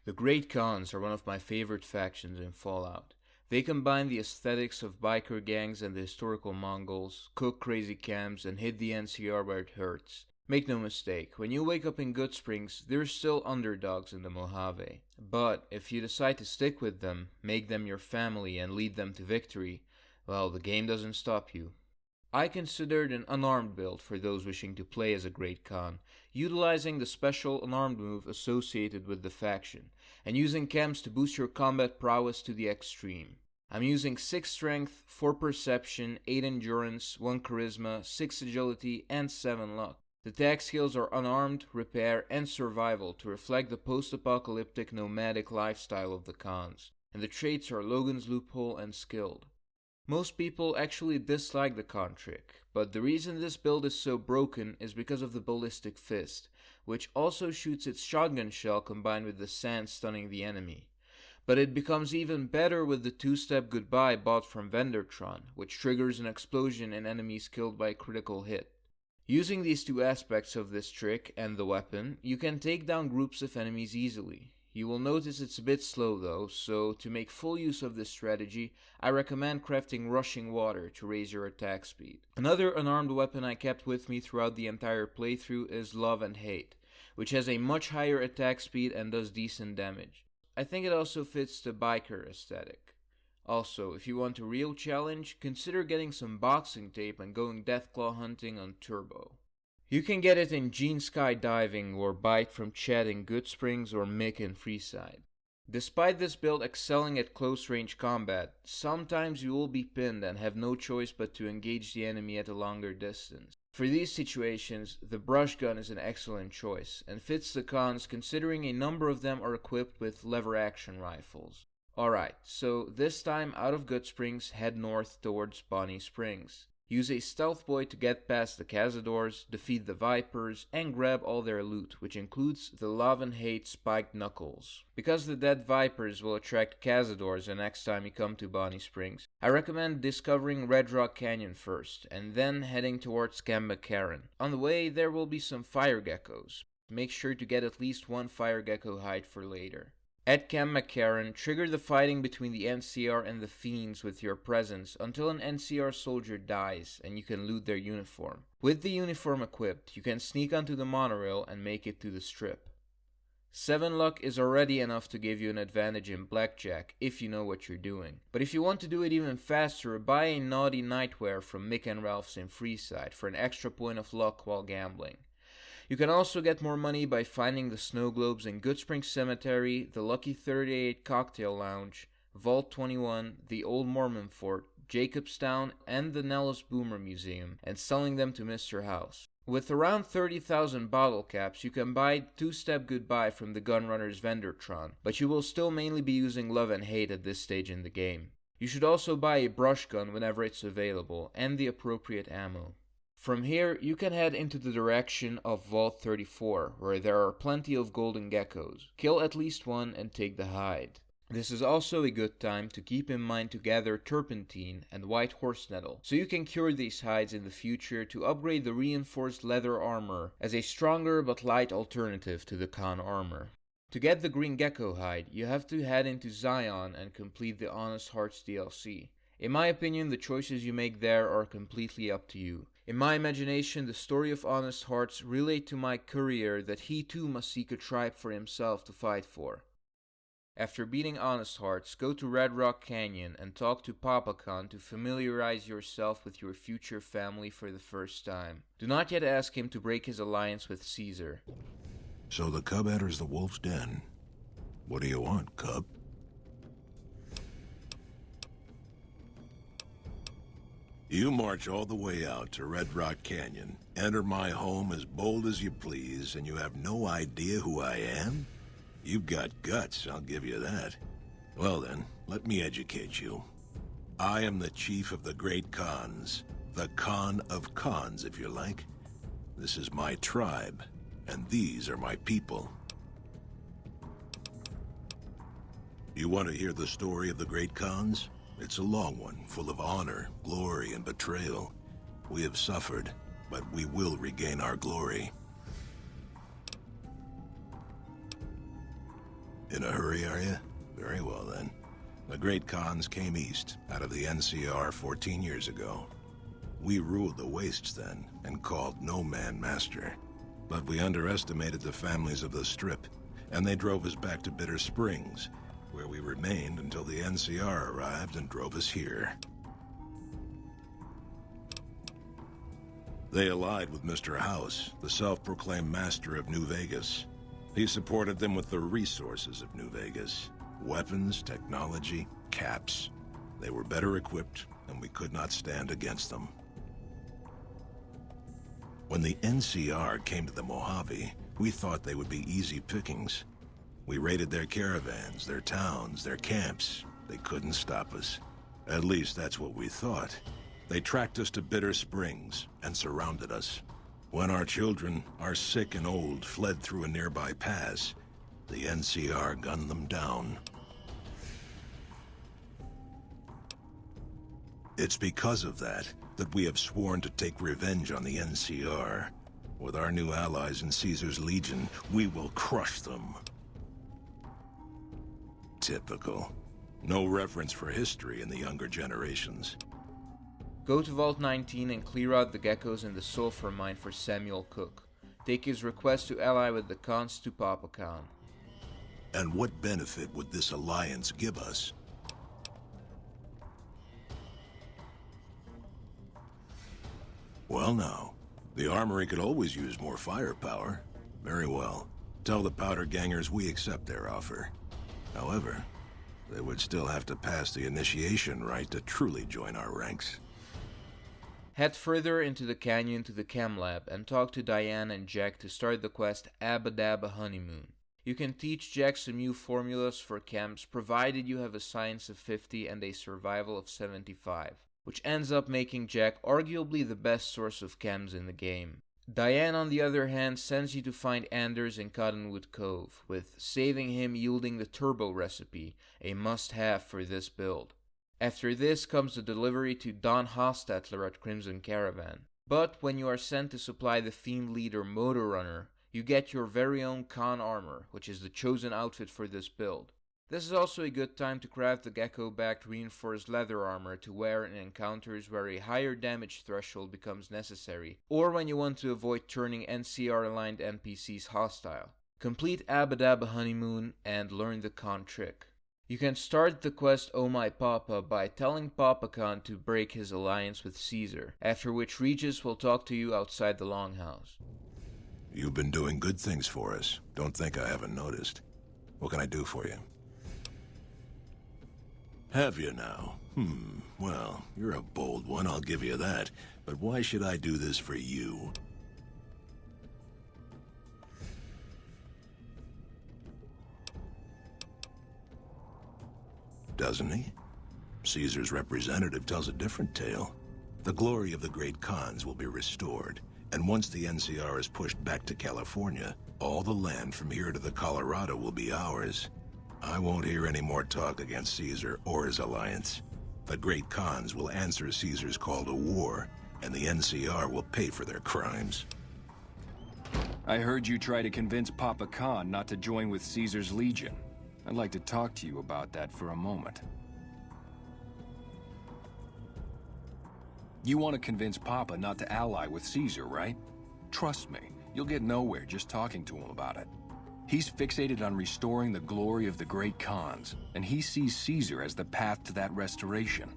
The Great Khans are one of my favorite factions in Fallout. They combine the aesthetics of biker gangs and the historical Mongols, cook crazy camps, and hit the NCR where it hurts. Make no mistake, when you wake up in Goodsprings, there's still underdogs in the Mojave. But if you decide to stick with them, make them your family, and lead them to victory, well, the game doesn't stop you. I considered an unarmed build for those wishing to play as a Great Khan, utilizing the special unarmed move associated with the faction, and using camps to boost your combat prowess to the extreme. I'm using 6 strength, 4 perception, 8 endurance, 1 charisma, 6 agility, and 7 luck. The tag skills are unarmed, repair, and survival to reflect the post-apocalyptic nomadic lifestyle of the Khans, and the traits are Logan's Loophole and Skilled. Most people actually dislike the Khan trick, but the reason this build is so broken is because of the Ballistic Fist, which also shoots its shotgun shell combined with the sand stunning the enemy. But it becomes even better with the 2-step goodbye bought from Vendortron, which triggers an explosion in enemies killed by a critical hit. Using these two aspects of this trick and the weapon, you can take down groups of enemies easily. You will notice it's a bit slow though, so to make full use of this strategy, I recommend crafting Rushing Water to raise your attack speed. Another unarmed weapon I kept with me throughout the entire playthrough is Love and Hate, which has a much higher attack speed and does decent damage. I think it also fits the biker aesthetic. Also, if you want a real challenge, consider getting some boxing tape and going Deathclaw hunting on Turbo. You can get it in Gene Skydiving or Bite from Chad in Goodsprings or Mick in Freeside. Despite this build excelling at close range combat, sometimes you will be pinned and have no choice but to engage the enemy at a longer distance. For these situations, the brush gun is an excellent choice and fits the Khans considering a number of them are equipped with lever action rifles. Alright, so this time out of Goodsprings, head north towards Bonnie Springs. Use a stealth boy to get past the Cazadors, defeat the Vipers, and grab all their loot, which includes the Love and Hate spiked knuckles. Because the dead Vipers will attract Cazadors the next time you come to Bonnie Springs, I recommend discovering Red Rock Canyon first, and then heading towards Camp McCarran. On the way, there will be some fire geckos. Make sure to get at least 1 fire gecko hide for later. At Camp McCarran, trigger the fighting between the NCR and the Fiends with your presence until an NCR soldier dies and you can loot their uniform. With the uniform equipped, you can sneak onto the monorail and make it to the strip. 7 luck is already enough to give you an advantage in blackjack if you know what you're doing. But if you want to do it even faster, buy a naughty nightwear from Mick and Ralph's in Freeside for an extra point of luck while gambling. You can also get more money by finding the snow globes in Goodsprings Cemetery, the Lucky 38 Cocktail Lounge, Vault 21, the Old Mormon Fort, Jacobstown, and the Nellis Boomer Museum, and selling them to Mr. House. With around 30,000 bottle caps, you can buy 2-step goodbye from the Gunrunner's Vendortron, but you will still mainly be using Love and Hate at this stage in the game. You should also buy a brush gun whenever it's available, and the appropriate ammo. From here, you can head into the direction of Vault 34, where there are plenty of golden geckos. Kill at least 1 and take the hide. This is also a good time to keep in mind to gather turpentine and white horse nettle, so you can cure these hides in the future to upgrade the reinforced leather armor as a stronger but light alternative to the Khan armor. To get the green gecko hide, you have to head into Zion and complete the Honest Hearts DLC. In my opinion, the choices you make there are completely up to you. In my imagination, the story of Honest Hearts relate to my courier that he too must seek a tribe for himself to fight for. After beating Honest Hearts, go to Red Rock Canyon and talk to Papa Khan to familiarize yourself with your future family for the first time. Do not yet ask him to break his alliance with Caesar. So the cub enters the wolf's den. What do you want, cub? You march all the way out to Red Rock Canyon, enter my home as bold as you please, and you have no idea who I am? You've got guts, I'll give you that. Well then, let me educate you. I am the chief of the Great Khans. The Khan of Khans, if you like. This is my tribe, and these are my people. You want to hear the story of the Great Khans? It's a long one, full of honor, glory, and betrayal. We have suffered, but we will regain our glory. In a hurry, are you? Very well, then. The Great Khans came east, out of the NCR 14 years ago. We ruled the wastes then, and called no man master. But we underestimated the families of the Strip, and they drove us back to Bitter Springs, where we remained until the NCR arrived and drove us here. They allied with Mr. House, the self-proclaimed master of New Vegas. He supported them with the resources of New Vegas. Weapons, technology, caps. They were better equipped, and we could not stand against them. When the NCR came to the Mojave, we thought they would be easy pickings. We raided their caravans, their towns, their camps. They couldn't stop us. At least that's what we thought. They tracked us to Bitter Springs and surrounded us. When our children, our sick and old, fled through a nearby pass, the NCR gunned them down. It's because of that we have sworn to take revenge on the NCR. With our new allies in Caesar's Legion, we will crush them. Typical. No reference for history in the younger generations. Go to Vault 19 and clear out the geckos in the sulfur mine for Samuel Cook. Take his request to ally with the Khans to Papa Khan. And what benefit would this alliance give us? Well now, the armory could always use more firepower. Very well. Tell the powder gangers we accept their offer. However, they would still have to pass the initiation rite to truly join our ranks. Head further into the canyon to the chem lab and talk to Diane and Jack to start the quest Abba Dabba Honeymoon. You can teach Jack some new formulas for chems provided you have a science of 50 and a survival of 75, which ends up making Jack arguably the best source of chems in the game. Diane, on the other hand, sends you to find Anders in Cottonwood Cove, with saving him yielding the turbo recipe, a must-have for this build. After this comes the delivery to Don Hostetler at Crimson Caravan. But when you are sent to supply the Fiend Leader Motor Runner, you get your very own Khan armor, which is the chosen outfit for this build. This is also a good time to craft the gecko-backed reinforced leather armor to wear in encounters where a higher damage threshold becomes necessary, or when you want to avoid turning NCR-aligned NPCs hostile. Complete Abba Dabba Honeymoon and learn the Khan trick. You can start the quest Oh My Papa by telling Papa Khan to break his alliance with Caesar, after which Regis will talk to you outside the Longhouse. You've been doing good things for us. Don't think I haven't noticed. What can I do for you? Have you now? Well, you're a bold one, I'll give you that. But why should I do this for you? Doesn't he? Caesar's representative tells a different tale. The glory of the Great Khans will be restored, and once the NCR is pushed back to California, all the land from here to the Colorado will be ours. I won't hear any more talk against Caesar or his alliance. The Great Khans will answer Caesar's call to war, and the NCR will pay for their crimes. I heard you try to convince Papa Khan not to join with Caesar's Legion. I'd like to talk to you about that for a moment. You want to convince Papa not to ally with Caesar, right? Trust me, you'll get nowhere just talking to him about it. He's fixated on restoring the glory of the Great Khans, and he sees Caesar as the path to that restoration.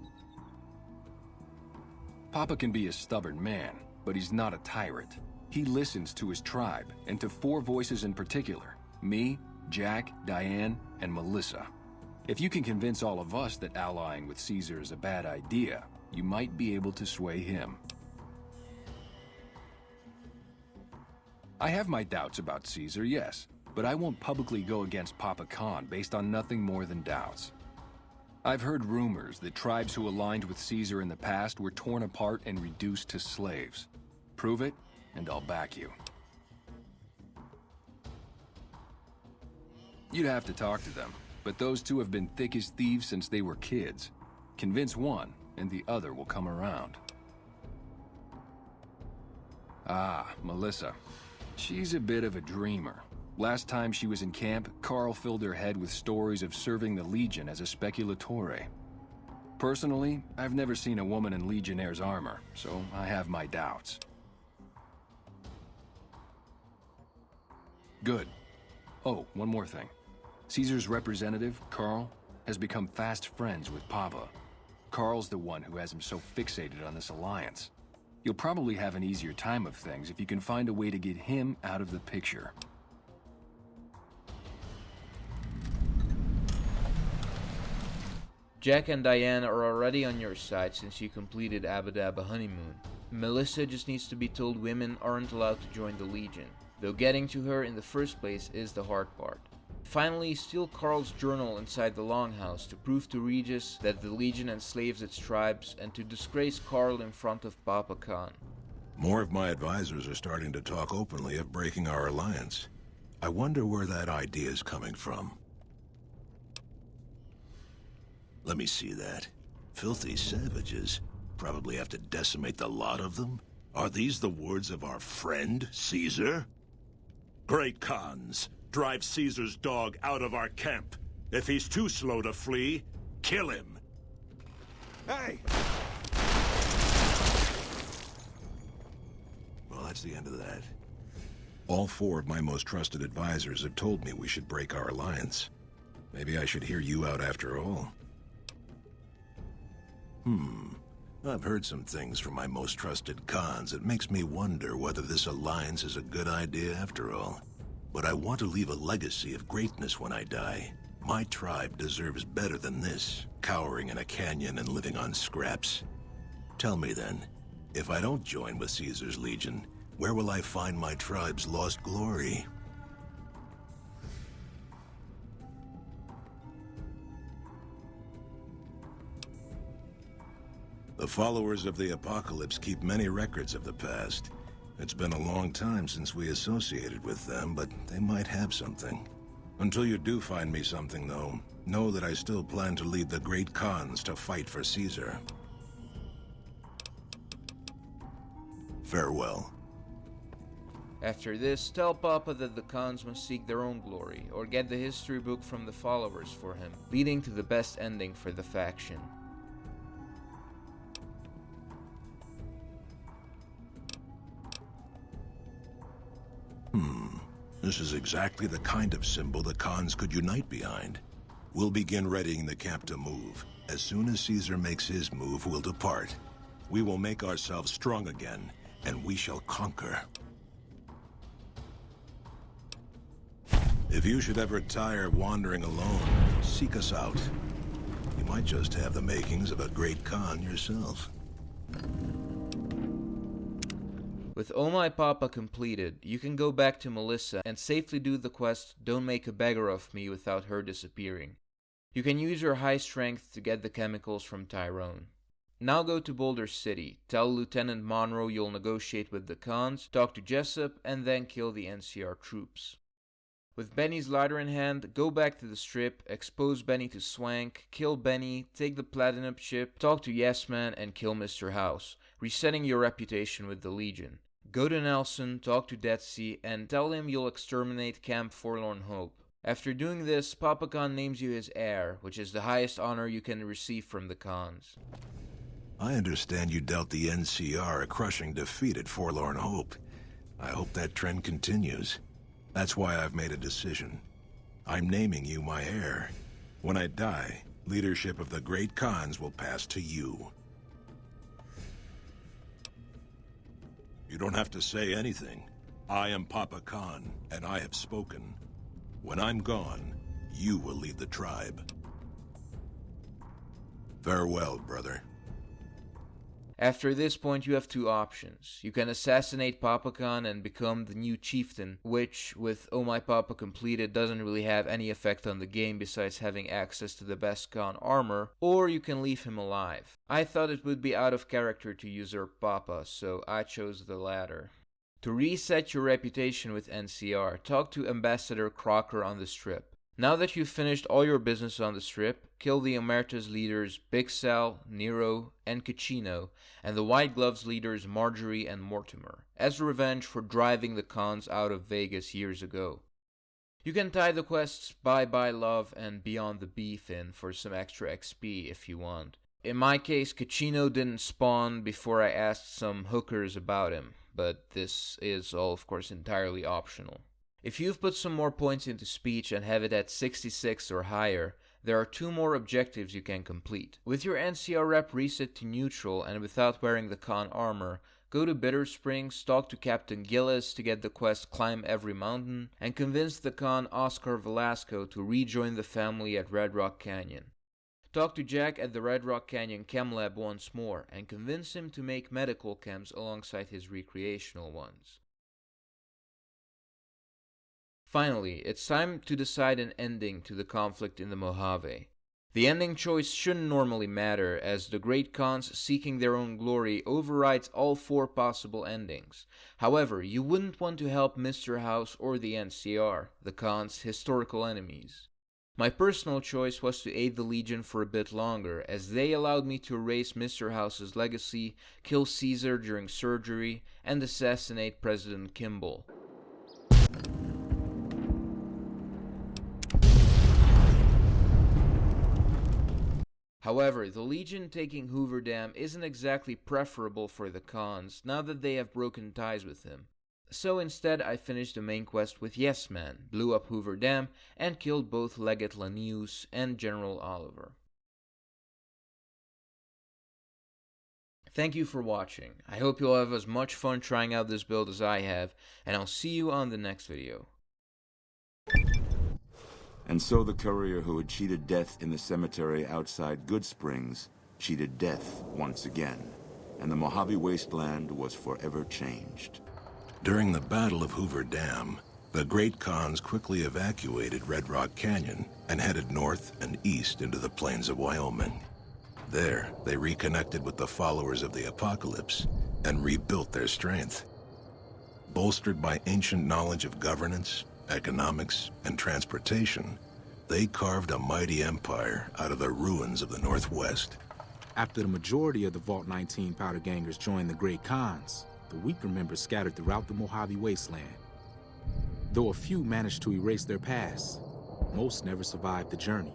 Papa can be a stubborn man, but he's not a tyrant. He listens to his tribe, and to 4 voices in particular: me, Jack, Diane, and Melissa. If you can convince all of us that allying with Caesar is a bad idea, you might be able to sway him. I have my doubts about Caesar, yes, but I won't publicly go against Papa Khan based on nothing more than doubts. I've heard rumors that tribes who aligned with Caesar in the past were torn apart and reduced to slaves. Prove it, and I'll back you. You'd have to talk to them, but those 2 have been thick as thieves since they were kids. Convince one, and the other will come around. Ah, Melissa. She's a bit of a dreamer. Last time she was in camp, Karl filled her head with stories of serving the Legion as a speculatore. Personally, I've never seen a woman in Legionnaire's armor, so I have my doubts. Good. Oh, one more thing. Caesar's representative, Karl, has become fast friends with Papa. Karl's the one who has him so fixated on this alliance. You'll probably have an easier time of things if you can find a way to get him out of the picture. Jack and Diane are already on your side since you completed Abba Dabba honeymoon. Melissa just needs to be told women aren't allowed to join the Legion, though getting to her in the first place is the hard part. Finally, steal Karl's journal inside the Longhouse to prove to Regis that the Legion enslaves its tribes and to disgrace Karl in front of Papa Khan. More of my advisors are starting to talk openly of breaking our alliance. I wonder where that idea is coming from. Let me see that. Filthy savages. Probably have to decimate the lot of them? Are these the words of our friend, Caesar? Great Khans, drive Caesar's dog out of our camp. If he's too slow to flee, kill him. Hey! Well, that's the end of that. All 4 of my most trusted advisors have told me we should break our alliance. Maybe I should hear you out after all. I've heard some things from my most trusted Khans that makes me wonder whether this alliance is a good idea after all. But I want to leave a legacy of greatness when I die. My tribe deserves better than this, cowering in a canyon and living on scraps. Tell me then, if I don't join with Caesar's Legion, where will I find my tribe's lost glory? The followers of the Apocalypse keep many records of the past. It's been a long time since we associated with them, but they might have something. Until you do find me something, though, know that I still plan to lead the great Khans to fight for Caesar. Farewell. After this, tell Papa that the Khans must seek their own glory, or get the history book from the followers for him, leading to the best ending for the faction. This is exactly the kind of symbol the Khans could unite behind. We'll begin readying the camp to move. As soon as Caesar makes his move, we'll depart. We will make ourselves strong again, and we shall conquer. If you should ever tire wandering alone, seek us out. You might just have the makings of a great Khan yourself. With Oh My Papa completed, you can go back to Melissa and safely do the quest Don't Make a Beggar of Me without her disappearing. You can use your high strength to get the chemicals from Tyrone. Now go to Boulder City, tell Lieutenant Monroe you'll negotiate with the Khans, talk to Jessup, and then kill the NCR troops. With Benny's lighter in hand, go back to the Strip, expose Benny to Swank, kill Benny, take the Platinum ship, talk to Yes Man, and kill Mr. House, resetting your reputation with the Legion. Go to Nelson, talk to Dead Sea, and tell him you'll exterminate Camp Forlorn Hope. After doing this, Papa Khan names you his heir, which is the highest honor you can receive from the Khans. I understand you dealt the NCR a crushing defeat at Forlorn Hope. I hope that trend continues. That's why I've made a decision. I'm naming you my heir. When I die, leadership of the great Khans will pass to you. You don't have to say anything. I am Papa Khan, and I have spoken. When I'm gone, you will lead the tribe. Farewell, brother. After this point, you have 2 options. You can assassinate Papa Khan and become the new chieftain, which, with Oh My Papa completed, doesn't really have any effect on the game besides having access to the best Khan armor, or you can leave him alive. I thought it would be out of character to usurp Papa, so I chose the latter. To reset your reputation with NCR, talk to Ambassador Crocker on the Strip. Now that you've finished all your business on the Strip, kill the Omerta's leaders Big Sal, Nero, and Caccino, and the White Gloves leaders Marjorie and Mortimer, as revenge for driving the Khans out of Vegas years ago. You can tie the quests Bye Bye Love and Beyond the Beef in for some extra XP if you want. In my case, Caccino didn't spawn before I asked some hookers about him, but this is all of course entirely optional. If you've put some more points into speech and have it at 66 or higher, there are 2 more objectives you can complete. With your NCR rep reset to neutral and without wearing the Khan armor, go to Bitter Springs, talk to Captain Gillis to get the quest Climb Every Mountain, and convince the Khan Oscar Velasco to rejoin the family at Red Rock Canyon. Talk to Jack at the Red Rock Canyon Chem Lab once more, and convince him to make medical chems alongside his recreational ones. Finally, it's time to decide an ending to the conflict in the Mojave. The ending choice shouldn't normally matter, as the Great Khans seeking their own glory overrides all 4 possible endings. However, you wouldn't want to help Mr. House or the NCR, the Khans' historical enemies. My personal choice was to aid the Legion for a bit longer, as they allowed me to erase Mr. House's legacy, kill Caesar during surgery, and assassinate President Kimball. However, the Legion taking Hoover Dam isn't exactly preferable for the Khans now that they have broken ties with him. So instead I finished the main quest with Yes Man, blew up Hoover Dam, and killed both Legate Lanius and General Oliver. Thank you for watching. I hope you'll have as much fun trying out this build as I have, and I'll see you on the next video. And so the courier who had cheated death in the cemetery outside Good Springs cheated death once again, and the Mojave Wasteland was forever changed. During the Battle of Hoover Dam, the Great Khans quickly evacuated Red Rock Canyon and headed north and east into the plains of Wyoming. There, they reconnected with the followers of the Apocalypse and rebuilt their strength. Bolstered by ancient knowledge of governance, economics, and transportation, they carved a mighty empire out of the ruins of the Northwest. After the majority of the Vault 19 powder gangers joined the Great Khans, the weaker members scattered throughout the Mojave Wasteland. Though a few managed to erase their past, most never survived the journey.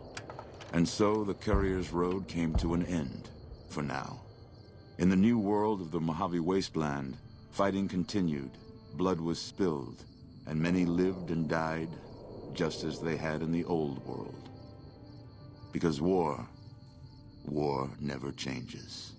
And so the courier's road came to an end, for now. In the new world of the Mojave Wasteland, fighting continued, blood was spilled, and many lived and died just as they had in the old world. Because war never changes.